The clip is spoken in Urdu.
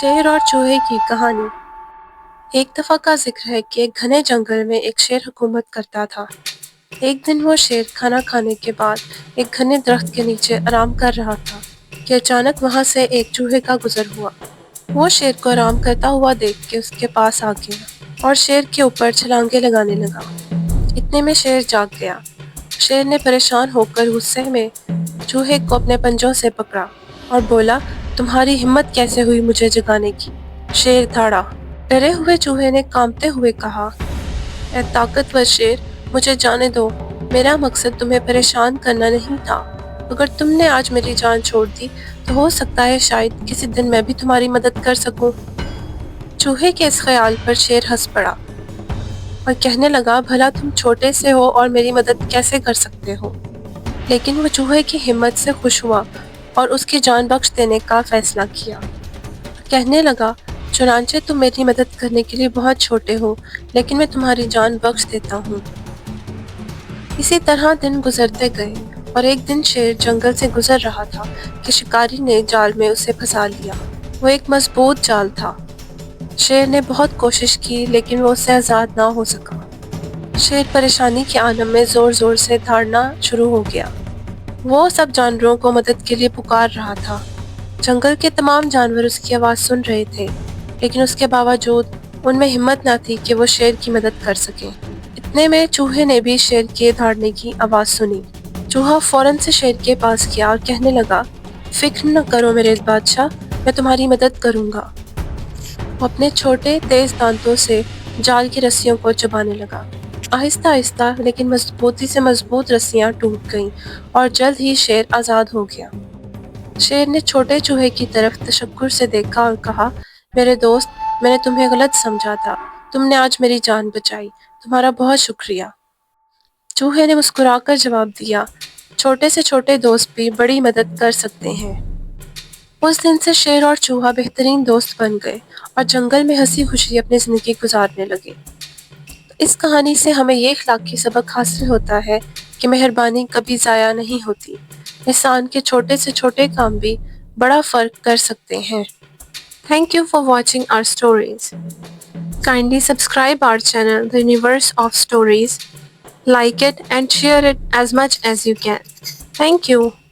شیر اور چوہے کی کہانی۔ ایک دفعہ کا ذکر ہے کہ ایک گھنے جنگل میں ایک شیر حکومت کرتا تھا۔ ایک دن وہ شیر کھانا کھانے کے بعد ایک گھنے درخت کے نیچے آرام کر رہا تھا کہ اچانک وہاں سے ایک چوہے کا گزر ہوا۔ وہ شیر کو آرام کرتا ہوا دیکھ کے اس کے پاس آ گیا اور شیر کے اوپر چھلانگیں لگانے لگا۔ اتنے میں شیر جاگ گیا۔ شیر نے پریشان ہو کر غصے میں چوہے کو اپنے پنجوں سے پکڑا اور بولا، تمہاری ہمت کیسے ہوئی مجھے جگانے کی؟ شیر دھاڑا۔ ڈرے ہوئے چوہے نے کانپتے ہوئے کہا، اے طاقتور شیر، مجھے جانے دو، میرا مقصد تمہیں پریشان کرنا نہیں تھا۔ اگر تم نے آج میری جان چھوڑ دی تو ہو سکتا ہے شاید کسی دن میں بھی تمہاری مدد کر سکوں۔ چوہے کے اس خیال پر شیر ہنس پڑا اور کہنے لگا، بھلا تم چھوٹے سے ہو اور میری مدد کیسے کر سکتے ہو؟ لیکن وہ چوہے کی ہمت سے خوش ہوا اور اس کی جان بخش دینے کا فیصلہ کیا۔ کہنے لگا، چنانچہ تم میری مدد کرنے کے لیے بہت چھوٹے ہو، لیکن میں تمہاری جان بخش دیتا ہوں۔ اسی طرح دن گزرتے گئے اور ایک دن شیر جنگل سے گزر رہا تھا کہ شکاری نے جال میں اسے پھنسا لیا۔ وہ ایک مضبوط جال تھا۔ شیر نے بہت کوشش کی لیکن وہ اس سے آزاد نہ ہو سکا۔ شیر پریشانی کے عالم میں زور زور سے دھاڑنا شروع ہو گیا۔ وہ سب جانوروں کو مدد کے لیے پکار رہا تھا۔ جنگل کے تمام جانور اس کی آواز سن رہے تھے، لیکن اس کے باوجود ان میں ہمت نہ تھی کہ وہ شیر کی مدد کر سکیں۔ اتنے میں چوہے نے بھی شیر کے دھاڑنے کی آواز سنی۔ چوہا فوراً سے شیر کے پاس گیا اور کہنے لگا، فکر نہ کرو میرے بادشاہ، میں تمہاری مدد کروں گا۔ وہ اپنے چھوٹے تیز دانتوں سے جال کی رسیوں کو چبانے لگا۔ آہستہ آہستہ لیکن مضبوطی سے مضبوط رسیاں ٹوٹ گئیں اور جلد ہی شیر آزاد ہو گیا۔ شیر نے چھوٹے چوہے کی طرف تشکر سے دیکھا اور کہا، میرے دوست، میں نے تمہیں غلط سمجھا تھا، تم نے آج میری جان بچائی، تمہارا بہت شکریہ۔ چوہے نے مسکرا کر جواب دیا، چھوٹے سے چھوٹے دوست بھی بڑی مدد کر سکتے ہیں۔ اس دن سے شیر اور چوہا بہترین دوست بن گئے اور جنگل میں ہنسی خوشی اپنی زندگی گزارنے لگے۔ اس کہانی سے ہمیں یہ اخلاقی سبق حاصل ہوتا ہے کہ مہربانی کبھی ضائع نہیں ہوتی۔ انسان کے چھوٹے سے چھوٹے کام بھی بڑا فرق کر سکتے ہیں۔ Thank you for watching our stories. Kindly subscribe our channel, The Universe of Stories. Like it and share it as much as you can. Thank you.